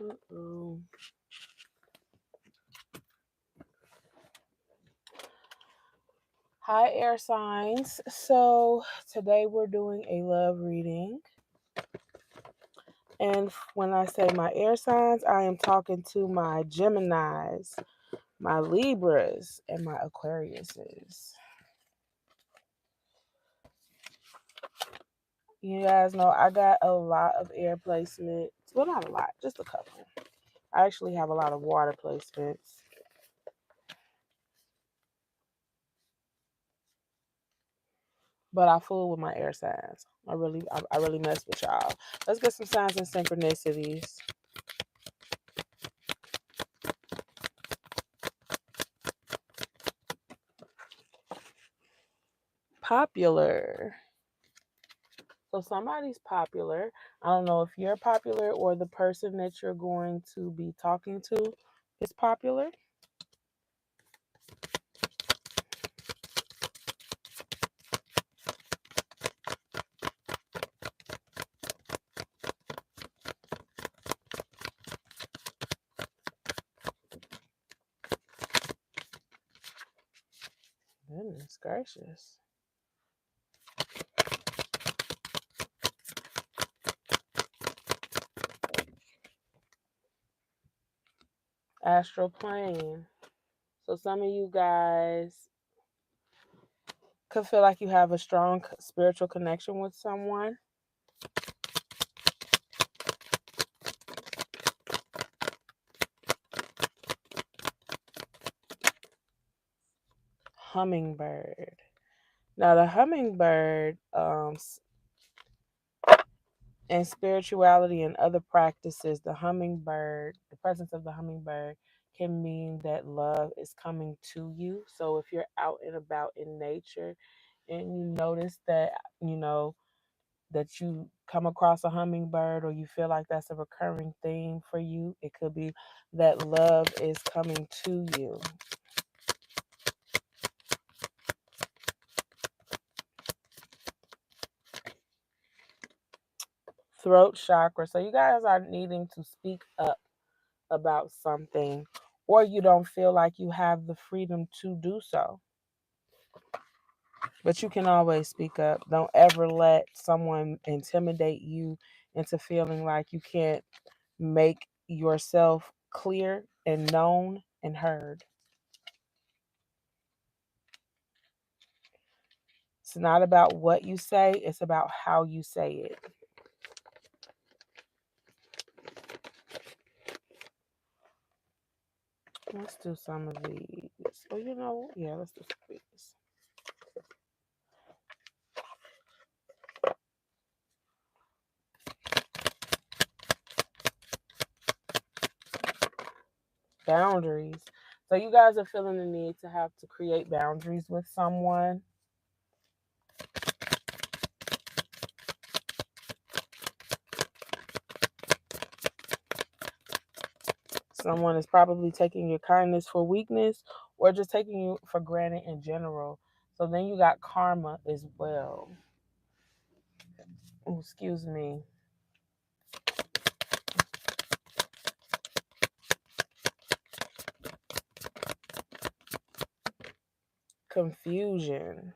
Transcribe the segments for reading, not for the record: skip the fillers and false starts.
Uh-oh. Hi, air signs. So today we're doing a love reading. And when I say my air signs, I am talking to my Geminis, my Libras, and my Aquariuses. You guys know I got a lot of air placements. Well, not a lot, just a couple. I actually have a lot of water placements. But I fool with my air signs. I really mess with y'all. Let's get some signs and synchronicities. Popular. So somebody's popular. I don't know if you're popular or the person that you're going to be talking to is popular. Goodness gracious. Astral plane. So some of you guys could feel like you have a strong spiritual connection with someone. Hummingbird. Now the hummingbird, and spirituality and other practices, the presence of the hummingbird can mean that love is coming to you. So if you're out and about in nature and you notice that, you know, that you come across a hummingbird or you feel like that's a recurring theme for you, it could be that love is coming to you. Throat chakra. So you guys are needing to speak up about something, or you don't feel like you have the freedom to do so. But you can always speak up. Don't ever let someone intimidate you into feeling like you can't make yourself clear and known and heard. It's not about what you say, it's about how you say it. Let's do some of these. Well, yeah, let's do some of these. Boundaries. So you guys are feeling the need to have to create boundaries with someone. Someone is probably taking your kindness for weakness or just taking you for granted in general. So then you got karma as well. Ooh, excuse me. Confusion.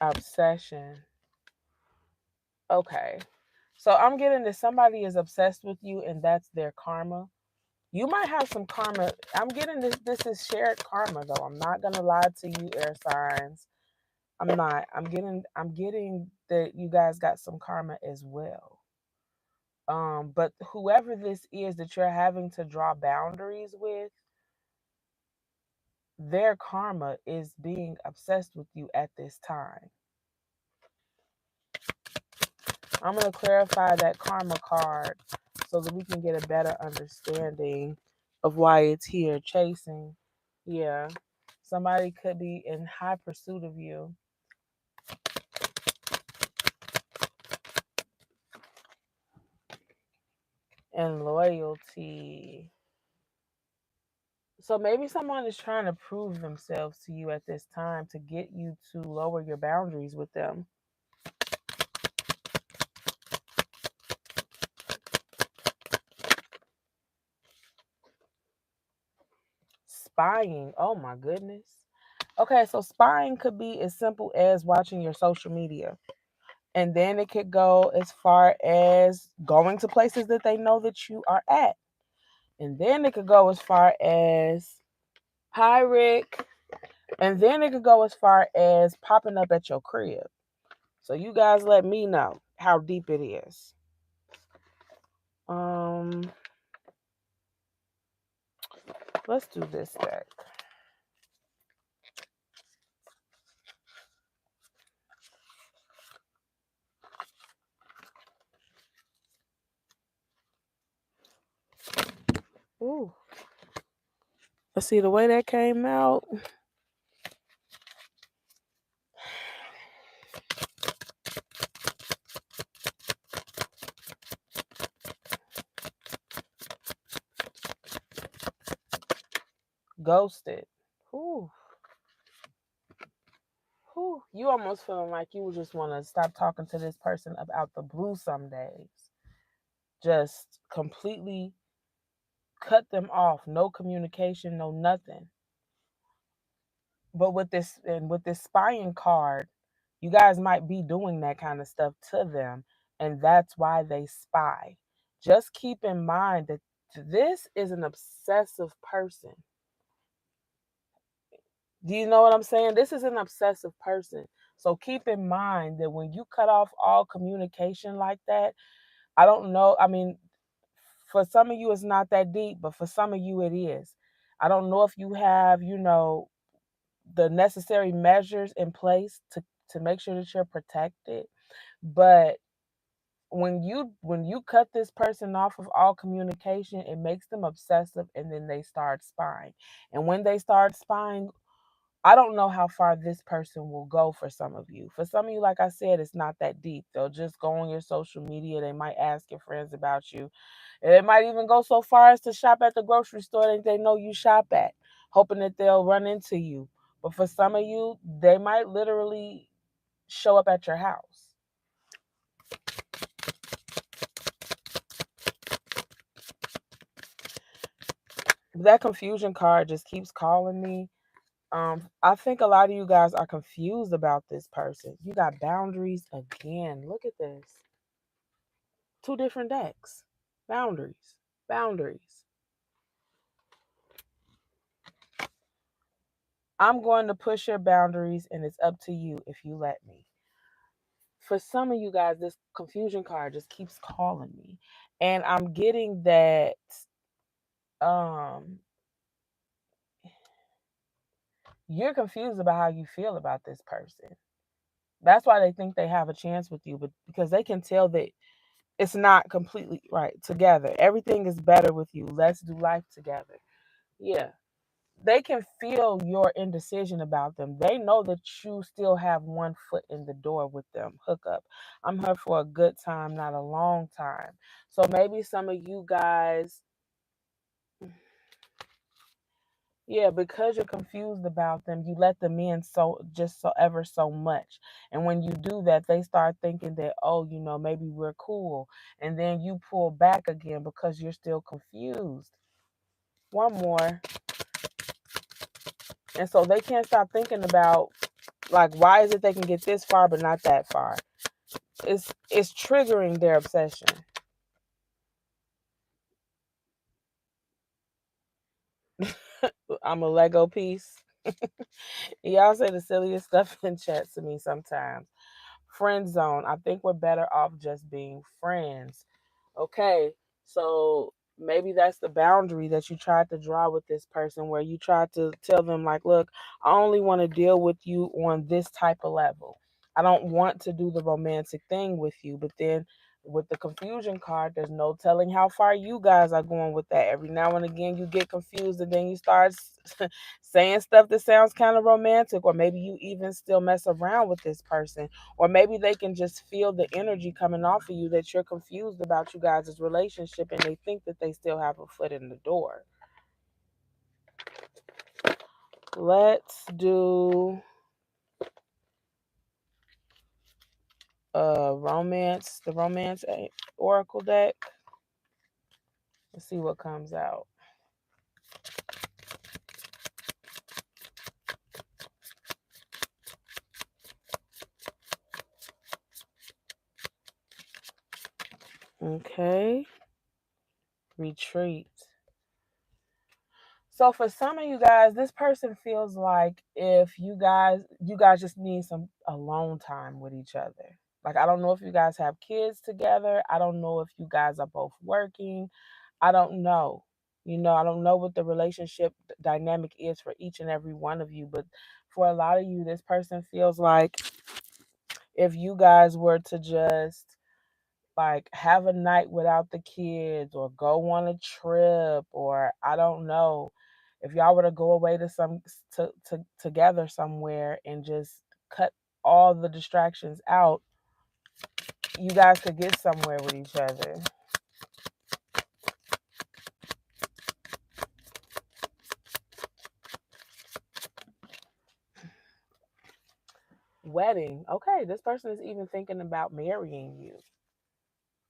Obsession. Okay. So I'm getting that somebody is obsessed with you and that's their karma. You might have some karma. I'm getting this is shared karma though. I'm not gonna lie to you, air signs. I'm not. I'm getting that you guys got some karma as well. But whoever this is that you're having to draw boundaries with, their karma is being obsessed with you at this time. I'm going to clarify that karma card so that we can get a better understanding of why it's here chasing. Yeah. Somebody could be in high pursuit of you. and loyalty. So maybe someone is trying to prove themselves to you at this time to get you to lower your boundaries with them. Spying. Oh my goodness. Okay, so spying could be as simple as watching your social media. And then it could go as far as going to places that they know that you are at. And then it could go as far as, hi, Rick. And then it could go as far as popping up at your crib. So you guys let me know how deep it is. Um, let's do this deck. Ooh. Let's see the way that came out. Ghosted. Ooh. Ooh. You almost feeling like you just want to stop talking to this person about the blue some days. Just completely cut them off. No communication, no nothing. But with this spying card, you guys might be doing that kind of stuff to them, and that's why they spy. Just keep in mind that this is an obsessive person. Do you know what I'm saying? This is an obsessive person. So keep in mind that when you cut off all communication like that, I don't know. I mean, for some of you, it's not that deep, but for some of you, it is. I don't know if you have, the necessary measures in place to make sure that you're protected, but when you cut this person off of all communication, it makes them obsessive, and then they start spying. And when they start spying, I don't know how far this person will go. For some of you, like I said, it's not that deep. They'll just go on your social media. They might ask your friends about you, and it might even go so far as to shop at the grocery store that they know you shop at, hoping that they'll run into you. But for some of you, they might literally show up at your house. That confusion card just keeps calling me. I think a lot of you guys are confused about this person. You got boundaries again. Look at this. Two different decks. Boundaries. Boundaries. I'm going to push your boundaries, and it's up to you if you let me. For some of you guys, this confusion card just keeps calling me. And I'm getting that um you're confused about how you feel about this person. That's why they think they have a chance with you, but because they can tell that it's not completely right together. Everything is better with you. Let's do life together. Yeah. They can feel your indecision about them. They know that you still have one foot in the door with them. Hook up. I'm here for a good time, not a long time. So maybe some of you guys, yeah, because you're confused about them, you let them in so ever so much. And when you do that, they start thinking that, oh, maybe we're cool. And then you pull back again because you're still confused. One more. And so they can't stop thinking about, like, why is it they can get this far but not that far? It's triggering their obsession. I'm a Lego piece. Y'all say the silliest stuff in chat to me sometimes. Friend zone. I think we're better off just being friends. Okay, so maybe that's the boundary that you tried to draw with this person, where you tried to tell them, like, look, I only want to deal with you on this type of level. I don't want to do the romantic thing with you. But then With the confusion card, there's no telling how far you guys are going with that. Every now and again, you get confused and then you start saying stuff that sounds kind of romantic, or maybe you even still mess around with this person, or maybe they can just feel the energy coming off of you that you're confused about you guys' relationship and they think that they still have a foot in the door. Let's do the romance oracle deck. Let's see what comes out. Okay. Retreat. So for some of you guys, this person feels like if you guys just need some alone time with each other. Like, I don't know if you guys have kids together. I don't know if you guys are both working. I don't know. I don't know what the relationship dynamic is for each and every one of you, but for a lot of you, this person feels like if you guys were to just like have a night without the kids or go on a trip, or I don't know, if y'all were to go away together somewhere and just cut all the distractions out, you guys could get somewhere with each other. Wedding. Okay, this person is even thinking about marrying you.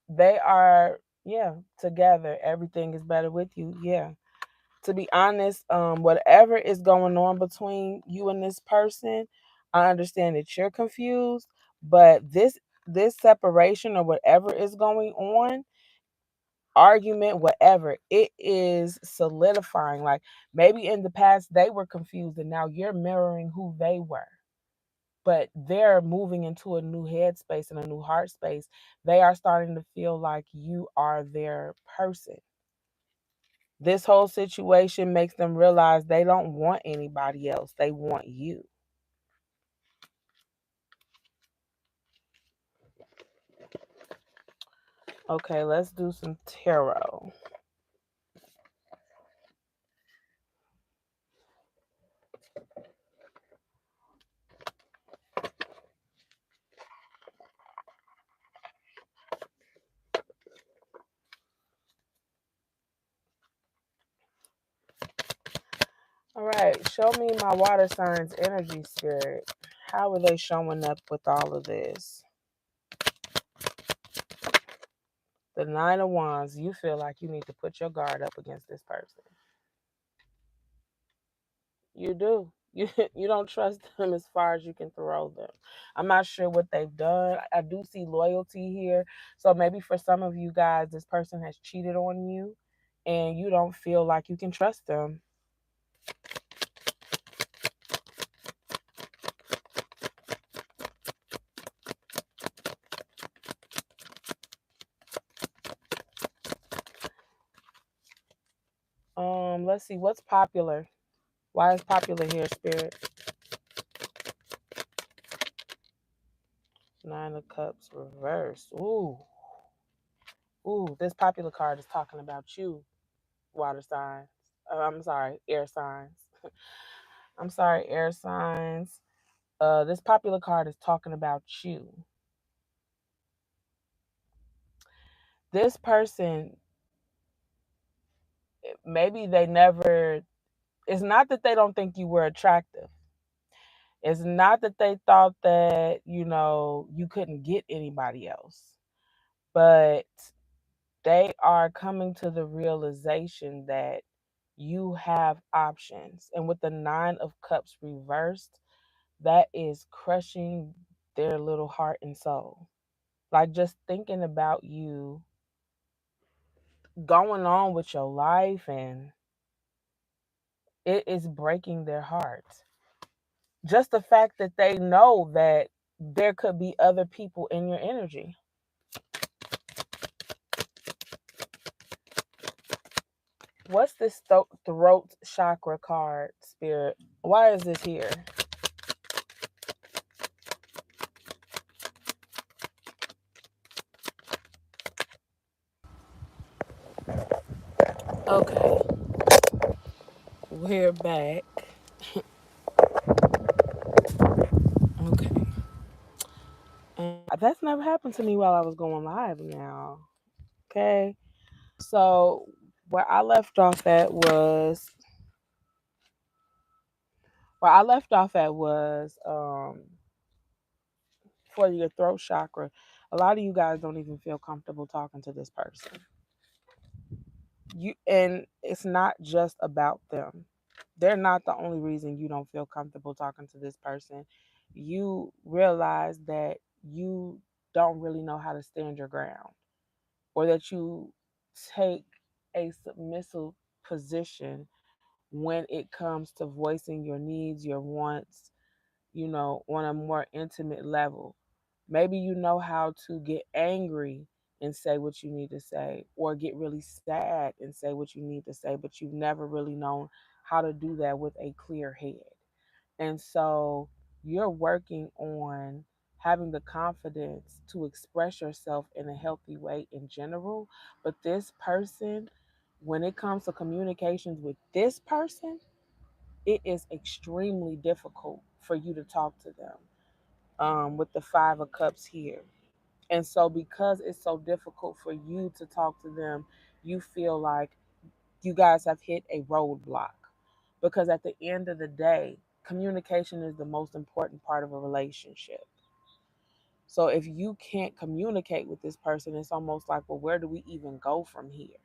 They are, yeah, together. Everything is better with you. Yeah. To be honest, whatever is going on between you and this person, I understand that you're confused, but this separation or whatever is going on, argument, whatever, it is solidifying. Like, maybe in the past they were confused and now you're mirroring who they were. But they're moving into a new headspace and a new heart space. They are starting to feel like you are their person. This whole situation makes them realize they don't want anybody else. They want you. Okay, let's do some tarot. All right, show me my water signs energy spirit. How are they showing up with all of this? The Nine of Wands, you feel like you need to put your guard up against this person. You do. You don't trust them as far as you can throw them. I'm not sure what they've done. I do see loyalty here. So maybe for some of you guys, this person has cheated on you and you don't feel like you can trust them. Let's see what's popular. Why is popular here, Spirit? Nine of Cups reversed. Ooh, this popular card is talking about you, water signs. I'm sorry, air signs. I'm sorry, air signs. This popular card is talking about you. This person, maybe they never, it's not that they don't think you were attractive. It's not that they thought that, you couldn't get anybody else. But they are coming to the realization that you have options. And with the Nine of Cups reversed, that is crushing their little heart and soul. Like, just thinking about you going on with your life, and it is breaking their heart. Just the fact that they know that there could be other people in your energy. What's this throat chakra card, Spirit? Why is this here? Okay, we're back. Okay. That's never happened to me while I was going live now. Okay. So where I left off at was for your throat chakra. A lot of you guys don't even feel comfortable talking to this person. And it's not just about them. They're not the only reason you don't feel comfortable talking to this person. You realize that you don't really know how to stand your ground, or that you take a submissive position when it comes to voicing your needs, your wants, on a more intimate level. Maybe you know how to get angry and say what you need to say, or get really sad and say what you need to say, but you've never really known how to do that with a clear head. And so you're working on having the confidence to express yourself in a healthy way in general. But this person, when it comes to communications with this person, it is extremely difficult for you to talk to them, with the Five of Cups here. And so, because it's so difficult for you to talk to them, you feel like you guys have hit a roadblock. Because at the end of the day, communication is the most important part of a relationship. So, if you can't communicate with this person, it's almost like, well, where do we even go from here?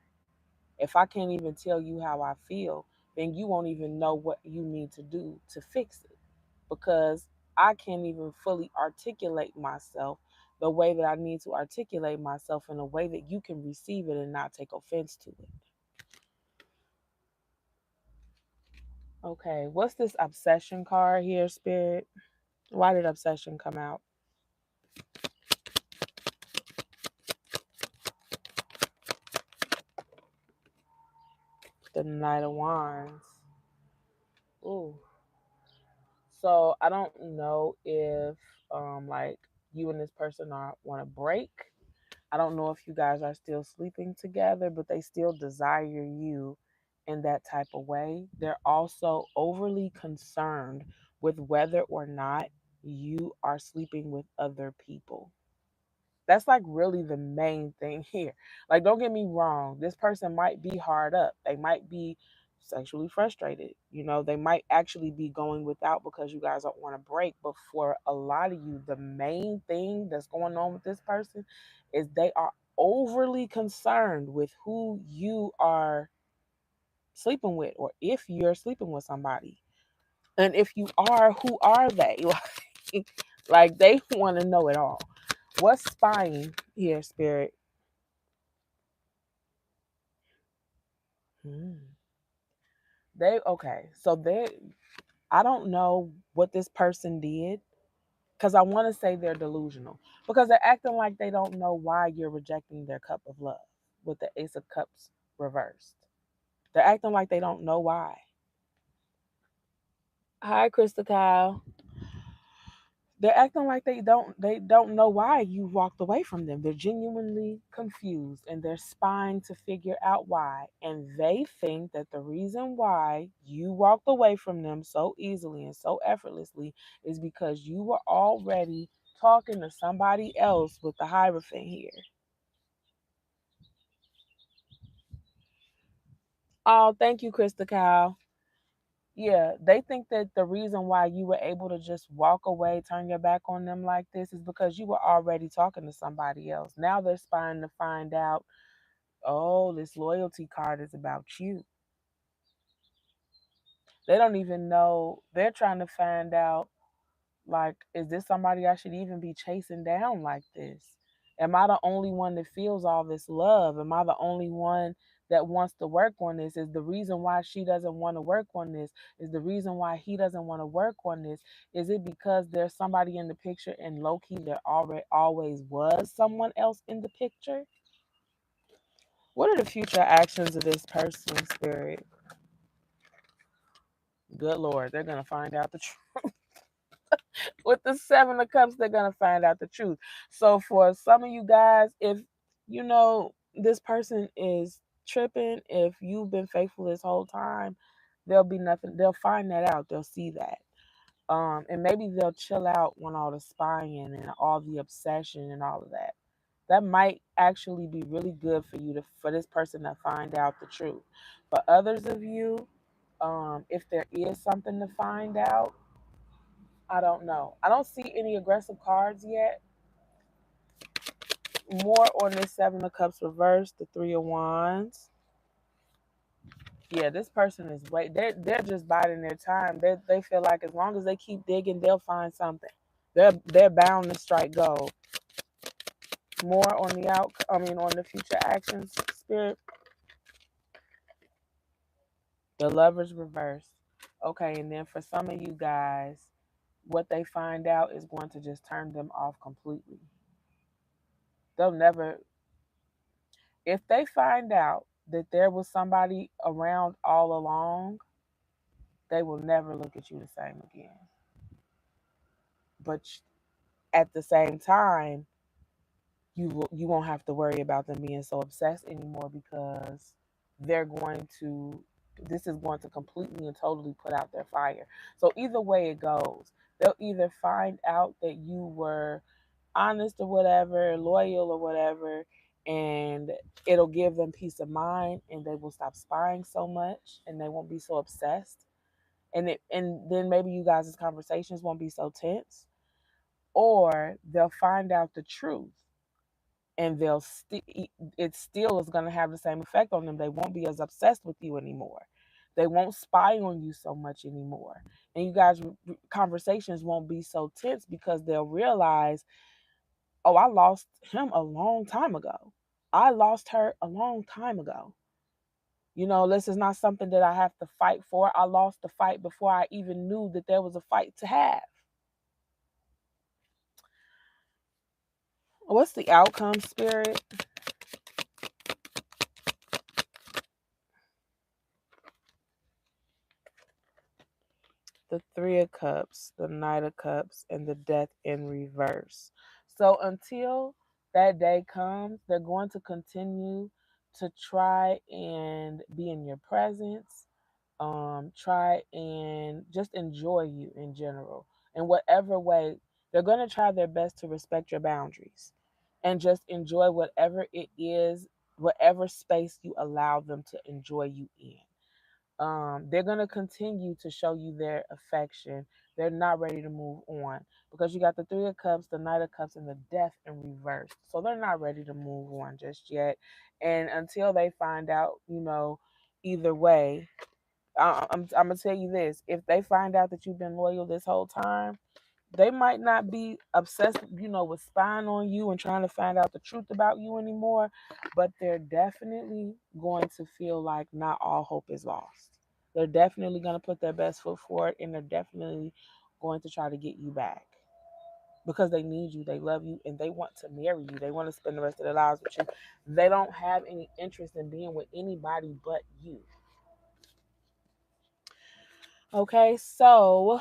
If I can't even tell you how I feel, then you won't even know what you need to do to fix it, because I can't even fully articulate myself the way that I need to articulate myself in a way that you can receive it and not take offense to it. Okay, what's this obsession card here, Spirit? Why did obsession come out? The Knight of Wands. Ooh. So I don't know if like you and this person are want to break. I don't know if you guys are still sleeping together, but they still desire you in that type of way. They're also overly concerned with whether or not you are sleeping with other people. That's like really the main thing here. Like, don't get me wrong, this person might be hard up. They might be sexually frustrated. They might actually be going without because you guys don't want to break. But for a lot of you, the main thing that's going on with this person is they are overly concerned with who you are sleeping with, or if you're sleeping with somebody. And if you are, who are they? Like they want to know it all. What's spying here, Spirit? Hmm. I don't know what this person did, because I want to say they're delusional, because they're acting like they don't know why you're rejecting their cup of love with the Ace of Cups reversed. They're acting like they don't know why. Hi, Krista Kyle. They're acting like they don't know why you walked away from them. They're genuinely confused, and they're spying to figure out why. And they think that the reason why you walked away from them so easily and so effortlessly is because you were already talking to somebody else with the Hierophant here. Oh, thank you, Krista Kyle. Yeah, they think that the reason why you were able to just walk away, turn your back on them like this, is because you were already talking to somebody else. Now they're spying to find out, oh, this loyalty card is about you. They don't even know. They're trying to find out, like, is this somebody I should even be chasing down like this? Am I the only one that feels all this love? Am I the only one that wants to work on this? Is the reason why she doesn't want to work on this? Is the reason why he doesn't want to work on this? Is it because there's somebody in the picture and low key there already always was someone else in the picture? What are the future actions of this person, Spirit? Good Lord, they're gonna find out the truth. With the Seven of Cups, they're gonna find out the truth. So for some of you guys, if this person is tripping, if you've been faithful this whole time, there'll be nothing. They'll find that out. They'll see that. And maybe they'll chill out when all the spying and all the obsession and all of that. That might actually be really good for you to for this person to find out the truth. For others of you, if there is something to find out, I don't know. I don't see any aggressive cards yet. More on this Seven of Cups reverse, the Three of Wands. Yeah, this person is they're just biding their time. They feel like as long as they keep digging, they'll find something. They're bound to strike gold. More on the on the future actions, spirit. The Lovers reverse. Okay, and then for some of you guys, what they find out is going to just turn them off completely. They'll never, if they find out that there was somebody around all along, they will never look at you the same again. But at the same time, you won't have to worry about them being so obsessed anymore because they're going to this is going to completely and totally put out their fire. So either way it goes, they'll either find out that you were honest or whatever, loyal or whatever, and it'll give them peace of mind and they will stop spying so much and they won't be so obsessed. And then maybe you guys' conversations won't be so tense. Or they'll find out the truth and it still is going to have the same effect on them. They won't be as obsessed with you anymore. They won't spy on you so much anymore. And you guys' conversations won't be so tense because they'll realize, oh, I lost him a long time ago. I lost her a long time ago. This is not something that I have to fight for. I lost the fight before I even knew that there was a fight to have. What's the outcome, spirit? The Three of Cups, the Knight of Cups, and the Death in reverse. So until that day comes, they're going to continue to try and be in your presence, try and just enjoy you in general. In whatever way, they're going to try their best to respect your boundaries and just enjoy whatever it is, whatever space you allow them to enjoy you in. They're going to continue to show you their affection. They're not ready to move on because you got the Three of Cups, the Knight of Cups, and the Death in reverse. So they're not ready to move on just yet. And until they find out, either way, I'm going to tell you this. If they find out that you've been loyal this whole time, they might not be obsessed, with spying on you and trying to find out the truth about you anymore, but they're definitely going to feel like not all hope is lost. They're definitely going to put their best foot forward and they're definitely going to try to get you back because they need you, they love you, and they want to marry you. They want to spend the rest of their lives with you. They don't have any interest in being with anybody but you. Okay, so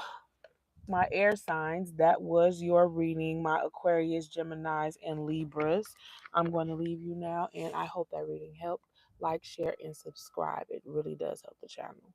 my air signs, that was your reading, my Aquarius, Geminis, and Libras. I'm going to leave you now, and I hope that reading helped. Like, share, and subscribe. It really does help the channel.